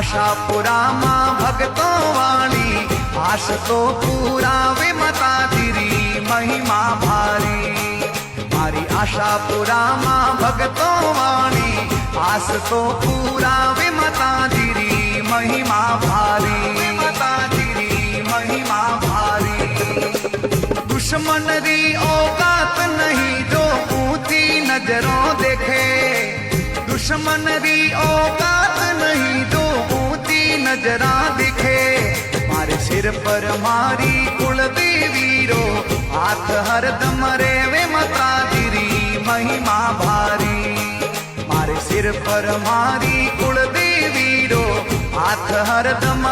આશાપુરામાં ભક્તો વાળી આશ તો પુરાવે માતાજીરી મહિમા ભારી મારી આશાપુરામાં ભક્તો વાળી આશ તો પુરાવે માતાજીરી મહિમા ભારી માતાજીરી મહિમા ભારી दुश्मन री औकात नहीं जो ऊंची नजरों देखे दुश्मन री औकात नहीं जो ऊंची नजरा दिखे मारे सिर पर मारी कुलदेवी रो हाथ हरदम रेवे माताजीरी महिमा भारी मारे सिर पर मारी कुलदेवी रो हाथ हरदम